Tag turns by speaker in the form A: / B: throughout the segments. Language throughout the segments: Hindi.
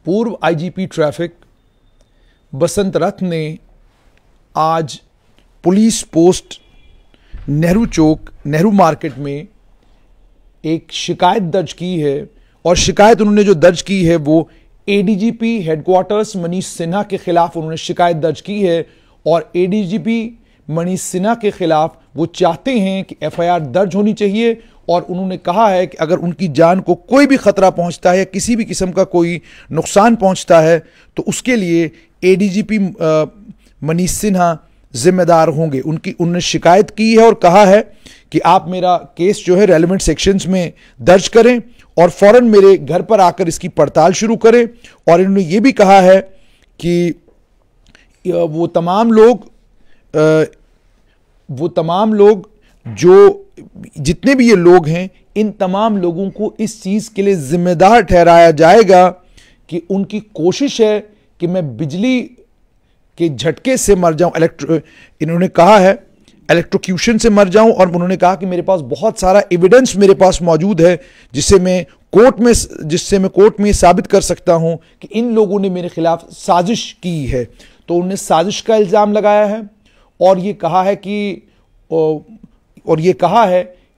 A: पूर्व आईजीपी ट्रैफिक बसंत रथ ने आज पुलिस पोस्ट नेहरू चौक नेहरू मार्केट में एक शिकायत दर्ज की है। और शिकायत उन्होंने जो दर्ज की है वो एडीजीपी हेडक्वार्टर्स मनीष सिन्हा के खिलाफ उन्होंने शिकायत दर्ज की है। और एडीजीपी मनीष सिन्हा के खिलाफ वो चाहते हैं कि एफआईआर दर्ज होनी चाहिए। और उन्होंने कहा है कि अगर उनकी जान को कोई भी खतरा पहुंचता है या किसी भी किस्म का कोई नुकसान पहुंचता है तो उसके लिए एडीजीपी मनीष सिन्हा जिम्मेदार होंगे। उन्होंने शिकायत की है और कहा है कि आप मेरा केस जो है रेलेवेंट सेक्शंस में दर्ज करें और फौरन मेरे घर पर आकर इसकी पड़ताल शुरू करें। और इन्होंने ये भी कहा है कि वो तमाम लोग जो जितने भी ये लोग हैं इन तमाम लोगों को इस चीज़ के लिए जिम्मेदार ठहराया जाएगा कि उनकी कोशिश है कि मैं बिजली के झटके से मर जाऊं, इन्होंने कहा है इलेक्ट्रोक्यूशन से मर जाऊं। और उन्होंने कहा कि मेरे पास बहुत सारा एविडेंस मेरे पास मौजूद है जिससे मैं कोर्ट में साबित कर सकता हूं कि इन लोगों ने मेरे खिलाफ साजिश की है। तो उन्होंने साजिश का इल्ज़ाम लगाया है और ये कहा है कि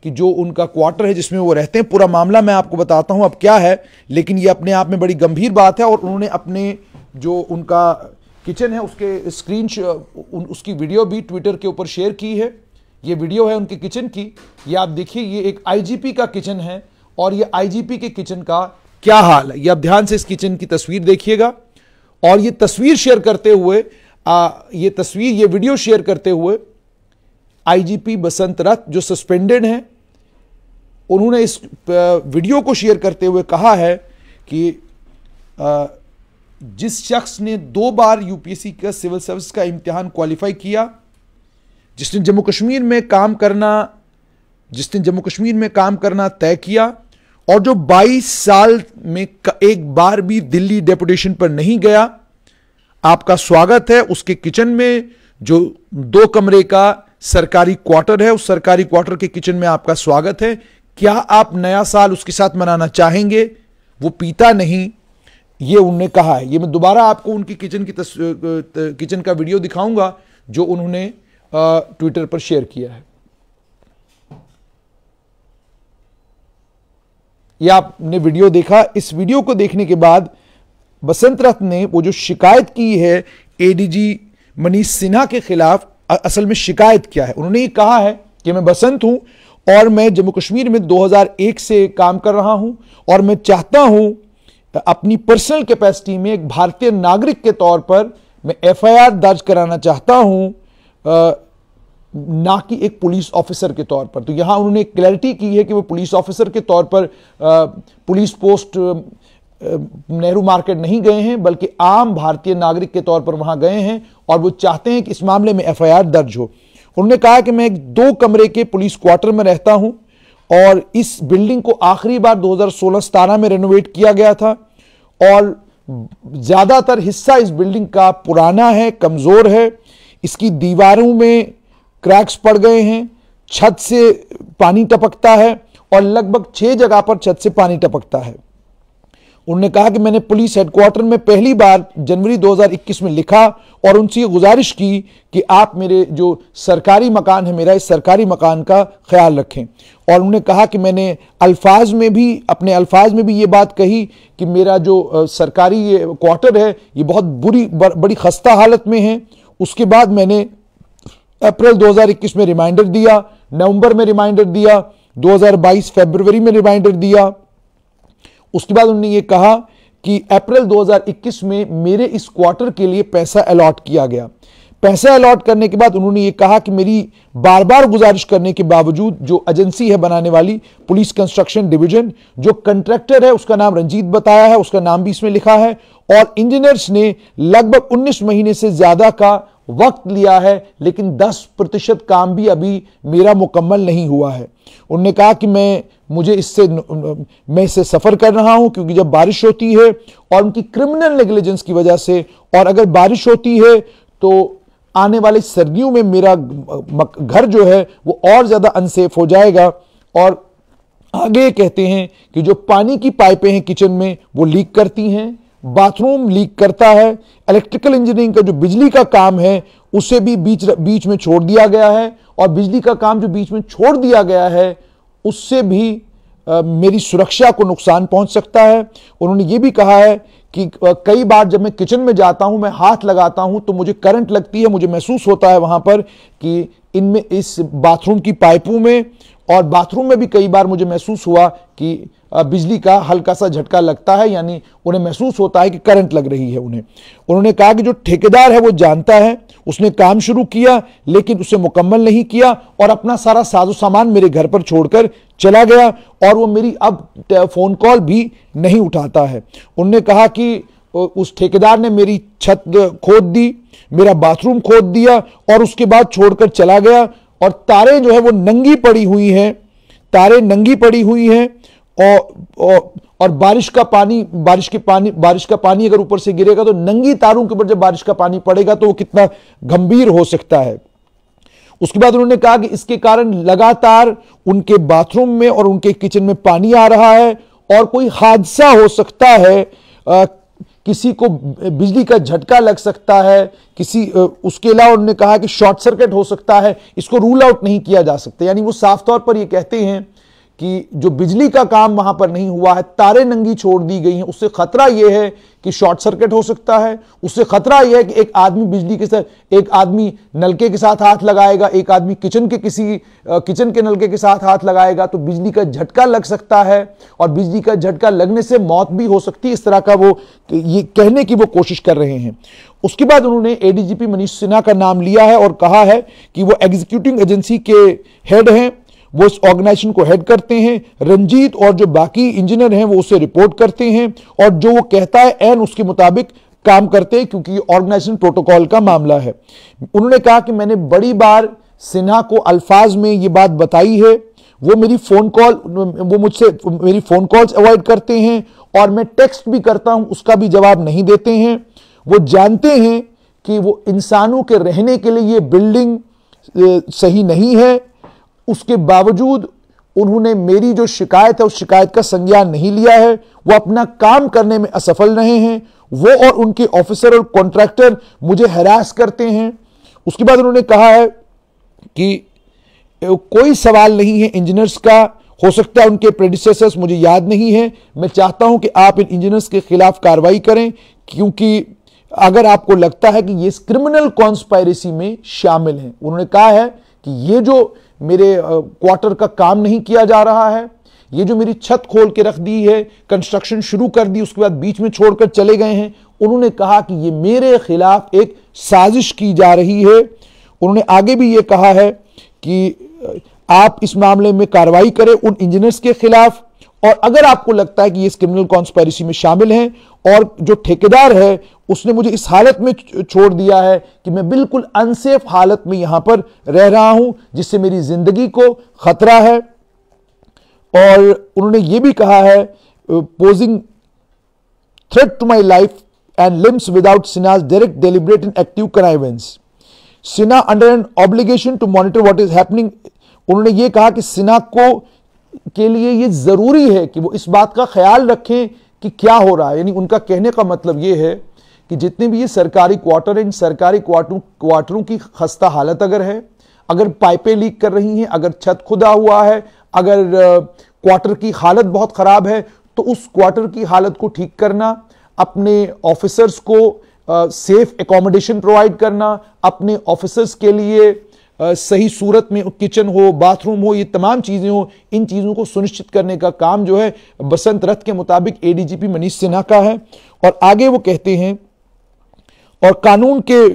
A: जो उनका क्वार्टर है जिसमें वो रहते हैं, पूरा मामला मैं आपको बताता हूं अब क्या है, लेकिन ये अपने आप में बड़ी गंभीर बात है। और उन्होंने अपने जो उनका किचन है उसके उसकी वीडियो भी ट्विटर के ऊपर शेयर की है। ये वीडियो है उनके किचन की, ये आप देखिए, ये एक आईजीपी का किचन है और ये आईजीपी के किचन का क्या हाल है, ये आप ध्यान से इस किचन की तस्वीर देखिएगा। और ये तस्वीर शेयर करते हुए ये वीडियो शेयर करते हुए आईजीपी बसंत रथ जो सस्पेंडेड हैं, उन्होंने इस वीडियो को शेयर करते हुए कहा है कि जिस शख्स ने 2 बार यूपीएससी का सिविल सर्विस का इम्तिहान क्वालिफाई किया, जिसने जम्मू कश्मीर में काम करना तय किया और जो 22 साल में एक बार भी दिल्ली डेपुटेशन पर नहीं गया, आपका स्वागत है उसके किचन में जो 2 कमरे का सरकारी क्वार्टर है। उस सरकारी क्वार्टर के किचन में आपका स्वागत है। क्या आप नया साल उसके साथ मनाना चाहेंगे? वो पीता नहीं, ये उन्होंने कहा है। ये मैं दोबारा आपको उनकी किचन का वीडियो दिखाऊंगा जो उन्होंने ट्विटर पर शेयर किया है। ये आपने वीडियो देखा। इस वीडियो को देखने के बाद बसंत रथ ने वो जो शिकायत की है एडीजी मनीष सिन्हा के खिलाफ, असल में शिकायत क्या है, उन्होंने ये कहा है कि मैं बसंत हूं और मैं जम्मू कश्मीर में 2001 से काम कर रहा हूं और मैं चाहता हूं अपनी पर्सनल कैपेसिटी में एक भारतीय नागरिक के तौर पर मैं एफआईआर दर्ज कराना चाहता हूं, ना कि एक पुलिस ऑफिसर के तौर पर। तो यहां उन्होंने क्लैरिटी की है कि वो पुलिस ऑफिसर के तौर पर पुलिस पोस्ट नेहरू मार्केट नहीं गए हैं, बल्कि आम भारतीय नागरिक के तौर पर वहां गए हैं और वो चाहते हैं कि इस मामले में एफआईआर दर्ज हो। उन्होंने कहा कि मैं एक 2 कमरे के पुलिस क्वार्टर में रहता हूं और इस बिल्डिंग को आखिरी बार 2016-17 में रेनोवेट किया गया था और ज्यादातर हिस्सा इस बिल्डिंग का पुराना है, कमजोर है, इसकी दीवारों में क्रैक्स पड़ गए हैं, छत से पानी टपकता है और लगभग 6 जगह पर छत से पानी टपकता है। उन्होंने कहा कि मैंने पुलिस हेडक्वार्टर में पहली बार जनवरी 2021 में लिखा और उनसे ये गुजारिश की कि आप मेरे जो सरकारी मकान है, मेरा इस सरकारी मकान का ख्याल रखें। और उन्होंने कहा कि मैंने अपने अल्फाज में भी ये बात कही कि मेरा जो सरकारी क्वार्टर है ये बहुत बड़ी खस्ता हालत में है। उसके बाद मैंने अप्रैल 2021 में रिमाइंडर दिया, नवंबर में रिमाइंडर दिया, 2022 फरवरी में रिमाइंडर दिया। उसके बाद उन्होंने ये कहा कि अप्रैल 2021 में मेरे इस क्वार्टर के लिए पैसा अलॉट किया गया। पैसा अलॉट करने के बाद उन्होंने ये कहा कि मेरी बार बार गुजारिश करने के बावजूद जो एजेंसी है बनाने वाली पुलिस कंस्ट्रक्शन डिवीजन, जो कंट्रैक्टर है उसका नाम रंजीत बताया है, उसका नाम भी इसमें लिखा है, और इंजीनियर्स ने लगभग 19 महीने से ज्यादा का वक्त लिया है, लेकिन 10% काम भी अभी मेरा मुकम्मल नहीं हुआ है। उन्होंने कहा कि मैं इससे सफर कर रहा हूं क्योंकि जब बारिश होती है और उनकी क्रिमिनल नेग्लिजेंस की वजह से, और अगर बारिश होती है तो आने वाली सर्दियों में मेरा घर जो है वो और ज्यादा अनसेफ हो जाएगा। और आगे कहते हैं कि जो पानी की पाइपें हैं किचन में वो लीक करती हैं, बाथरूम लीक करता है, इलेक्ट्रिकल इंजीनियरिंग का जो बिजली का काम है उसे भी बीच में छोड़ दिया गया है, और बिजली का काम जो बीच में छोड़ दिया गया है उससे भी मेरी सुरक्षा को नुकसान पहुंच सकता है। उन्होंने ये भी कहा है कि कई बार जब मैं किचन में जाता हूं, मैं हाथ लगाता हूं तो मुझे करंट लगती है, मुझे महसूस होता है वहां पर कि इनमें इस बाथरूम की पाइपों में और बाथरूम में भी कई बार मुझे महसूस हुआ कि बिजली का हल्का सा झटका लगता है, यानी उन्हें महसूस होता है कि करंट लग रही है उन्हें। उन्होंने कहा कि जो ठेकेदार है वो जानता है, उसने काम शुरू किया लेकिन उसे मुकम्मल नहीं किया और अपना सारा साजो सामान मेरे घर पर छोड़कर चला गया, और वो मेरी अब फोन कॉल भी नहीं उठाता है। उन्होंने कहा कि उस ठेकेदार ने मेरी छत खोद दी, मेरा बाथरूम खोद दिया और उसके बाद छोड़कर चला गया, और तारें जो है वो नंगी पड़ी हुई हैं, तारें नंगी पड़ी हुई हैं, और बारिश का पानी अगर ऊपर से गिरेगा तो नंगी तारों के ऊपर जब बारिश का पानी पड़ेगा तो वो कितना गंभीर हो सकता है। उसके बाद उन्होंने कहा कि इसके कारण लगातार उनके बाथरूम में और उनके किचन में पानी आ रहा है और कोई हादसा हो सकता है, किसी को बिजली का झटका लग सकता है, उसके अलावा उन्होंने कहा कि शॉर्ट सर्किट हो सकता है, इसको रूल आउट नहीं किया जा सकता। यानी वो साफ तौर पर ये कहते हैं कि जो बिजली का काम वहां पर नहीं हुआ है, तारें नंगी छोड़ दी गई हैं, उससे खतरा यह है कि शॉर्ट सर्किट हो सकता है, उससे खतरा यह है कि एक आदमी बिजली के साथ, एक आदमी नलके के साथ हाथ लगाएगा, एक आदमी किचन के नलके के साथ हाथ लगाएगा तो बिजली का झटका लग सकता है, और बिजली का झटका लगने से मौत भी हो सकती है। इस तरह का वो ये कहने की वो कोशिश कर रहे हैं। उसके बाद उन्होंने एडीजीपी मनीष सिन्हा का नाम लिया है और कहा है कि वो एग्जीक्यूटिव एजेंसी के हेड हैं, वो इस ऑर्गेनाइजेशन को हेड करते हैं। रंजीत और जो बाकी इंजीनियर हैं वो उसे रिपोर्ट करते हैं, और जो वो कहता है एन उसके मुताबिक काम करते हैं, क्योंकि ऑर्गेनाइजेशन प्रोटोकॉल का मामला है। उन्होंने कहा कि मैंने बड़ी बार सिन्हा को अल्फाज में ये बात बताई है, वो मुझसे मेरी फोन कॉल्स अवॉइड करते हैं, और मैं टेक्स्ट भी करता हूं उसका भी जवाब नहीं देते हैं। वो जानते हैं कि वो इंसानों के रहने के लिए ये बिल्डिंग सही नहीं है, उसके बावजूद उन्होंने मेरी जो शिकायत है उस शिकायत का संज्ञान नहीं लिया है, वो अपना काम करने में असफल रहे हैं, वो और उनके ऑफिसर और कॉन्ट्रैक्टर मुझे हैरास करते हैं। उसके बाद उन्होंने कहा है कि कोई सवाल नहीं है इंजीनियर्स का, हो सकता है उनके प्रेडिसेसर्स मुझे याद नहीं है, मैं चाहता हूं कि आप इन इंजीनियर्स के खिलाफ कार्रवाई करें, क्योंकि अगर आपको लगता है कि ये क्रिमिनल कॉन्स्पायरेसी में शामिल हैं। उन्होंने कहा है कि ये जो मेरे क्वार्टर का काम नहीं किया जा रहा है, ये जो मेरी छत खोल के रख दी है, कंस्ट्रक्शन शुरू कर दी उसके बाद बीच में छोड़कर चले गए हैं, उन्होंने कहा कि ये मेरे खिलाफ एक साजिश की जा रही है। उन्होंने आगे भी ये कहा है कि आप इस मामले में कार्रवाई करें उन इंजीनियर्स के खिलाफ, और अगर आपको लगता है कि ये क्रिमिनल कॉन्स्पायरेसी में शामिल हैं और जो ठेकेदार है उसने मुझे इस हालत में छोड़ दिया है कि मैं बिल्कुल अनसेफ हालत में यहां पर रह रहा हूं, जिससे मेरी जिंदगी को खतरा है। और उन्होंने ये भी कहा है, posing threat to my life and limbs without Sinha's direct deliberate and active connivance, Sinha under an obligation to monitor what is happening. उन्होंने ये कहा कि सिन्हा के लिए ये जरूरी है कि वो इस बात का ख्याल रखें कि क्या हो रहा है। यानी उनका कहने का मतलब ये है कि जितने भी ये सरकारी क्वार्टर हैं, इन सरकारी क्वार्टरों की खस्ता हालत अगर है, अगर पाइपें लीक कर रही हैं, अगर छत खुदा हुआ है, अगर क्वार्टर की हालत बहुत खराब है, तो उस क्वार्टर की हालत को ठीक करना, अपने ऑफिसर्स को सेफ एकोमोडेशन प्रोवाइड करना, अपने ऑफिसर्स के लिए सही सूरत में किचन हो, बाथरूम हो, ये तमाम चीजें हो, इन चीजों को सुनिश्चित करने का काम जो है बसंत रथ के मुताबिक एडीजीपी मनीष सिन्हा का है। और आगे वो कहते हैं, और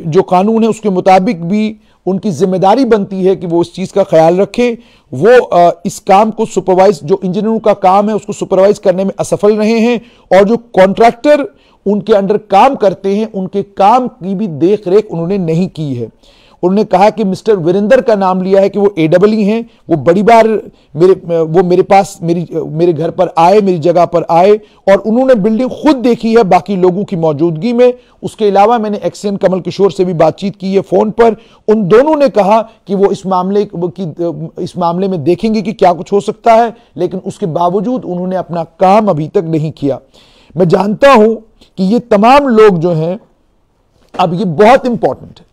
A: जो कानून है उसके मुताबिक भी उनकी जिम्मेदारी बनती है कि वो इस चीज का ख्याल रखें, वो इस काम को सुपरवाइज, जो इंजीनियरों का काम है उसको सुपरवाइज करने में असफल रहे हैं, और जो कॉन्ट्रैक्टर उनके अंडर काम करते हैं उनके काम की भी देख रेख उन्होंने नहीं की है। उन्होंने कहा कि मिस्टर वीरेंद्र का नाम लिया है कि वो AEE हैं, वो बड़ी बार मेरे पास मेरे घर पर आए, मेरी जगह पर आए, और उन्होंने बिल्डिंग खुद देखी है बाकी लोगों की मौजूदगी में। उसके अलावा मैंने एक्सएन कमल किशोर से भी बातचीत की है फोन पर, उन दोनों ने कहा कि वो इस मामले में देखेंगे कि क्या कुछ हो सकता है, लेकिन उसके बावजूद उन्होंने अपना काम अभी तक नहीं किया। मैं जानता हूं कि ये तमाम लोग जो हैं, अब ये बहुत इंपॉर्टेंट है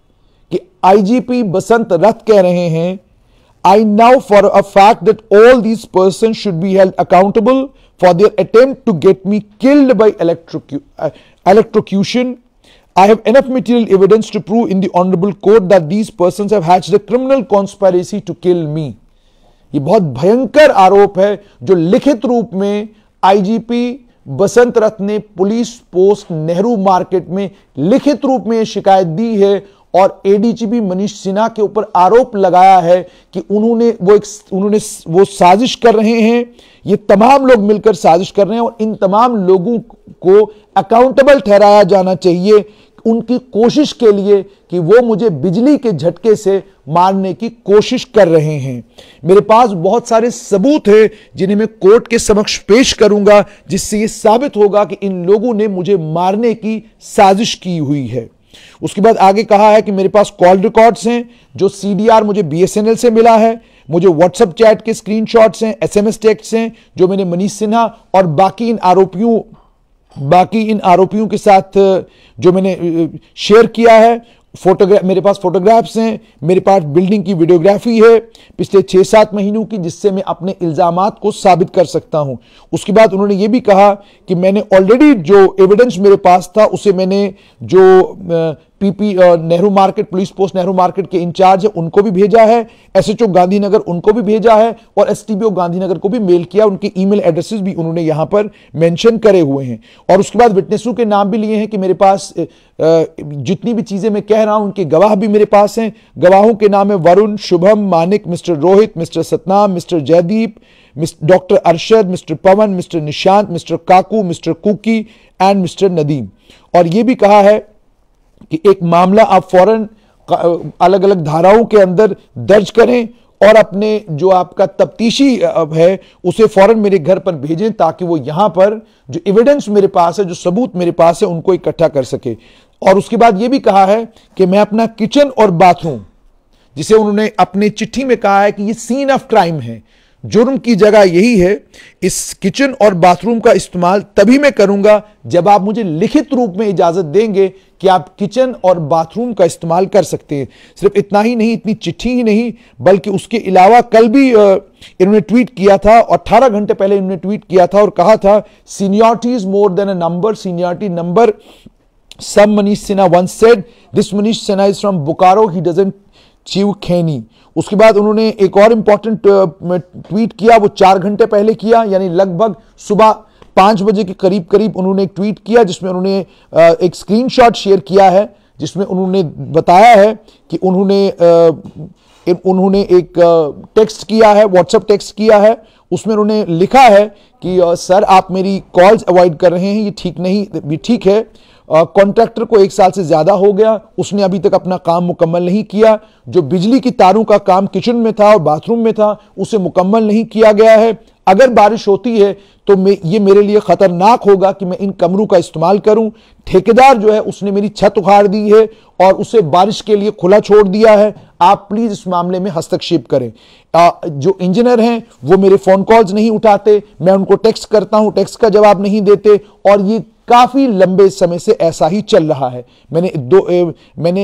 A: कि आईजीपी बसंत रथ कह रहे हैं, I know for a fact that all these persons should be held accountable for their attempt to get me killed by electrocution. I have enough material evidence to prove in the honorable court that these persons have hatched a criminal conspiracy to kill me. ये बहुत भयंकर आरोप है जो लिखित रूप में आईजीपी बसंत रथ ने पुलिस पोस्ट नेहरू मार्केट में लिखित रूप में शिकायत दी है और एडीजीपी मनीष सिन्हा के ऊपर आरोप लगाया है कि उन्होंने वो साजिश कर रहे हैं। ये तमाम लोग मिलकर साजिश कर रहे हैं और इन तमाम लोगों को अकाउंटेबल ठहराया जाना चाहिए उनकी कोशिश के लिए कि वो मुझे बिजली के झटके से मारने की कोशिश कर रहे हैं। मेरे पास बहुत सारे सबूत हैं जिन्हें मैं कोर्ट के समक्ष पेश करूंगा, जिससे ये साबित होगा कि इन लोगों ने मुझे मारने की साजिश की हुई है। उसके बाद आगे कहा है कि मेरे पास कॉल रिकॉर्ड्स हैं, जो सीडीआर मुझे बीएसएनएल से मिला है, मुझे व्हाट्सएप चैट के स्क्रीनशॉट्स हैं, एसएमएस टेक्स्ट हैं जो मैंने मनीष सिन्हा और बाकी इन आरोपियों के साथ जो मैंने शेयर किया है। मेरे पास फोटोग्राफ्स हैं, मेरे पास बिल्डिंग की वीडियोग्राफी है पिछले 6-7 महीनों की, जिससे मैं अपने इल्जामात को साबित कर सकता हूं। उसके बाद उन्होंने ये भी कहा कि मैंने ऑलरेडी जो एविडेंस मेरे पास था उसे मैंने जो PP Nehru market, police post Nehru market के इंचार्ज है उनको भी भेजा है, एसएचओ गांधीनगर उनको भी भेजा है और एसटीबीओ गांधीनगर को भी मेल किया। उनके ईमेल एड्रेसेस भी उन्होंने यहां पर मेंशन करे हुए हैं। और उसके बाद विटनेसों के नाम भी लिए हैं कि मेरे पास जितनी भी चीजें मैं कह रहा हूं उनके गवाह भी मेरे पास हैं। गवाहों के नाम है Varun, Shubham, Manik, mister Rohit, mister Satnam, mister Jaideep, doctor Arshad, mister Pawan, mister Nishant, mister Kaku, mister Kuki and mister Nadeem. और यह भी कहा है कि एक मामला आप फौरन अलग अलग धाराओं के अंदर दर्ज करें और अपने जो आपका तफ्तीशी है उसे फौरन मेरे घर पर भेजें ताकि वो यहां पर जो एविडेंस मेरे पास है, जो सबूत मेरे पास है, उनको इकट्ठा कर सके। और उसके बाद ये भी कहा है कि मैं अपना किचन और बाथरूम, जिसे उन्होंने अपनी चिट्ठी में कहा है कि ये सीन ऑफ क्राइम है, जुर्म की जगह यही है, इस किचन और बाथरूम का इस्तेमाल तभी मैं करूंगा जब आप मुझे लिखित रूप में इजाजत देंगे कि आप किचन और बाथरूम का इस्तेमाल कर सकते हैं। सिर्फ इतना ही नहीं, इतनी चिट्ठी ही नहीं, बल्कि उसके अलावा कल भी इन्होंने ट्वीट किया था, 18 घंटे पहले इन्होंने ट्वीट किया था और कहा था seniority is more than a number, seniority number. Some Manish Sinha once said, this Manish Sinha is from Bokaro, he doesn't chew खैनी। उसके बाद उन्होंने एक और इंपॉर्टेंट ट्वीट किया, वो 4 घंटे पहले किया, यानी लगभग सुबह 5 बजे के करीब उन्होंने एक ट्वीट किया जिसमें उन्होंने एक स्क्रीनशॉट शेयर किया है, जिसमें उन्होंने बताया है कि उन्होंने एक टेक्स्ट किया है, व्हाट्सएप टेक्स्ट किया है। उसमें उन्होंने लिखा है कि सर आप मेरी कॉल्स अवॉइड कर रहे हैं, ये ठीक नहीं, भी ठीक है। कॉन्ट्रैक्टर को 1 साल से ज्यादा हो गया, उसने अभी तक अपना काम मुकम्मल नहीं किया। जो बिजली की तारों का काम किचन में था और बाथरूम में था उसे मुकम्मल नहीं किया गया है। अगर बारिश होती है तो ये मेरे लिए खतरनाक होगा कि मैं इन कमरों का इस्तेमाल करूं। ठेकेदार जो है उसने मेरी छत उखाड़ दी है और उसे बारिश के लिए खुला छोड़ दिया है। आप प्लीज इस मामले में हस्तक्षेप करें। जो इंजीनियर हैं वो मेरे फोन कॉल्स नहीं उठाते, मैं उनको टेक्स्ट करता हूं, टेक्स्ट का जवाब नहीं देते और ये काफी लंबे समय से ऐसा ही चल रहा है। मैंने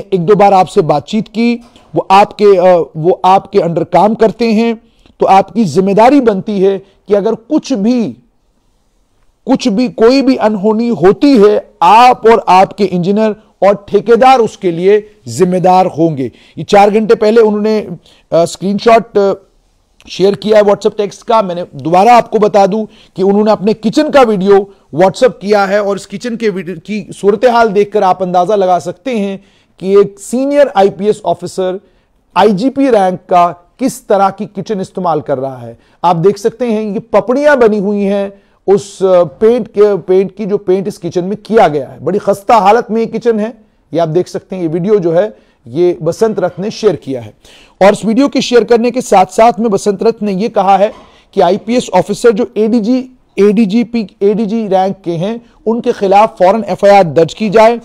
A: 1-2 बार आपसे बातचीत की, वो आपके अंडर काम करते हैं, तो आपकी जिम्मेदारी बनती है कि अगर कुछ भी कोई भी अनहोनी होती है, आप और आपके इंजीनियर और ठेकेदार उसके लिए जिम्मेदार होंगे। ये 4 घंटे पहले उन्होंने स्क्रीनशॉट शेयर किया है व्हाट्सएप टेक्स्ट का। मैंने दोबारा आपको बता दूं कि उन्होंने अपने किचन का वीडियो व्हाट्सएप किया है और इस किचन के वीडियो की सूरत हाल देखकर आप अंदाजा लगा सकते हैं कि एक senior IPS officer IGP rank का किस तरह की किचन इस्तेमाल कर रहा है। आप देख सकते हैं ये पपड़ियां बनी हुई हैं उस पेंट की जो पेंट इस किचन में किया गया है। बड़ी खस्ता हालत में ये किचन है, ये आप देख सकते हैं। ये वीडियो जो है ये बसंत रथ ने शेयर किया है और इस वीडियो के शेयर करने के साथ साथ में बसंत रथ ने यह कहा है कि आईपीएस ऑफिसर जो एडीजी रैंक के हैं उनके खिलाफ फौरन एफआईआर दर्ज की जाए,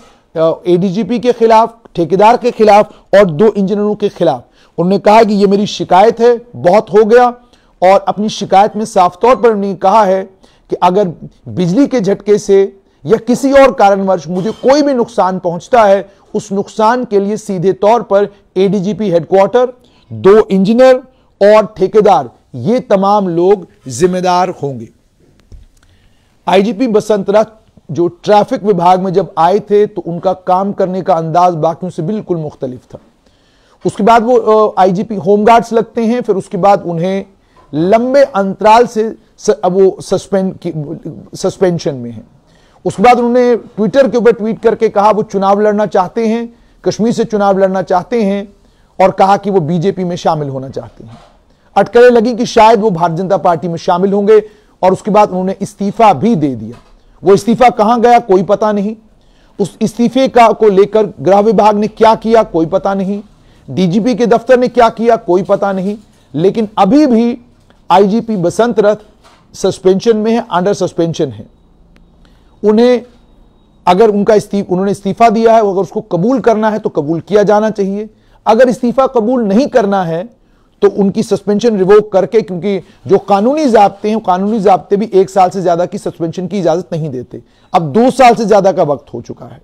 A: एडीजीपी के खिलाफ, ठेकेदार के खिलाफ और 2 इंजीनियरों के खिलाफ। उन्होंने कहा कि यह मेरी शिकायत है, बहुत हो गया। और अपनी शिकायत में साफ तौर पर उन्होंने कहा है कि अगर बिजली के झटके से या किसी और कारणवश मुझे कोई भी नुकसान पहुंचता है, उस नुकसान के लिए सीधे तौर पर एडीजीपी हेडक्वार्टर, 2 इंजीनियर और ठेकेदार, ये तमाम लोग जिम्मेदार होंगे। आईजीपी बसंतरा जो ट्रैफिक विभाग में जब आए थे तो उनका काम करने का अंदाज बाकियों से बिल्कुल मुख्तलिफ था। उसके बाद वो आईजीपी होमगार्ड्स लगते हैं, फिर उसके बाद उन्हें लंबे अंतराल से वो सस्पेंशन में है। उसके बाद उन्होंने ट्विटर के ऊपर ट्वीट करके कहा वो चुनाव लड़ना चाहते हैं, कश्मीर से चुनाव लड़ना चाहते हैं, और कहा कि वो बीजेपी में शामिल होना चाहते हैं। अटकलें लगी कि शायद वो भारतीय जनता पार्टी में शामिल होंगे, और उसके बाद उन्होंने इस्तीफा भी दे दिया। वो इस्तीफा कहां गया कोई पता नहीं, उस इस्तीफे को लेकर गृह विभाग ने क्या किया कोई पता नहीं, डीजीपी के दफ्तर ने क्या किया कोई पता नहीं, लेकिन अभी भी आईजीपी बसंतरा सस्पेंशन में है, अंडर सस्पेंशन है। उन्हें अगर उन्होंने इस्तीफा दिया है, अगर उसको कबूल करना है तो कबूल किया जाना चाहिए। अगर इस्तीफा कबूल नहीं करना है तो उनकी सस्पेंशन रिवोक करके, क्योंकि जो कानूनी ज़ाब्ते हैं, कानूनी ज़ाब्ते भी 1 साल से ज्यादा की सस्पेंशन की इजाजत नहीं देते। अब 2 साल से ज्यादा का वक्त हो चुका है,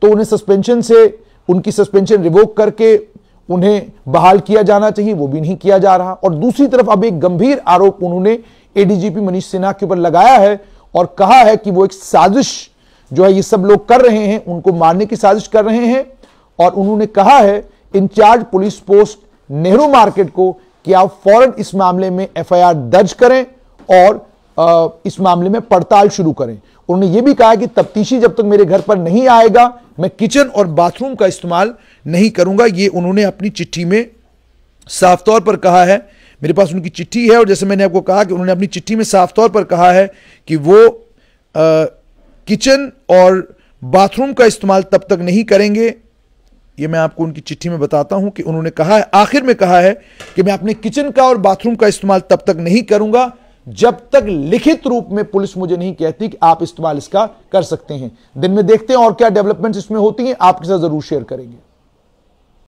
A: तो उन्हें उनकी सस्पेंशन रिवोक करके उन्हें बहाल किया जाना चाहिए, वो भी नहीं किया जा रहा। और दूसरी तरफ अब एक गंभीर आरोप उन्होंने एडीजीपी मनीष सिन्हा के ऊपर लगाया है और कहा है कि वो एक साजिश जो है ये सब लोग कर रहे हैं, उनको मारने की साजिश कर रहे हैं। और उन्होंने कहा है incharge police post Nehru market को कि आप फौरन इस मामले में एफआईआर दर्ज करें और इस मामले में पड़ताल शुरू करें। उन्होंने यह भी कहा कि तफ्तीशी जब तक मेरे घर पर नहीं आएगा मैं किचन और बाथरूम का इस्तेमाल नहीं करूंगा। ये उन्होंने अपनी चिट्ठी में साफ तौर पर कहा है। मेरे पास उनकी चिट्ठी है और जैसे मैंने आपको कहा कि उन्होंने अपनी चिट्ठी में साफ तौर पर कहा है कि वो किचन और बाथरूम का इस्तेमाल तब तक नहीं करेंगे। ये मैं आपको उनकी चिट्ठी में बताता हूं कि उन्होंने कहा है, आखिर में कहा है कि मैं अपने किचन का और बाथरूम का इस्तेमाल तब तक नहीं करूंगा जब तक लिखित रूप में पुलिस मुझे नहीं कहती कि आप इस्तेमाल इसका कर सकते हैं। दिन में देखते हैं और क्या डेवलपमेंट्स इसमें होती हैं, आपके साथ जरूर शेयर करेंगे।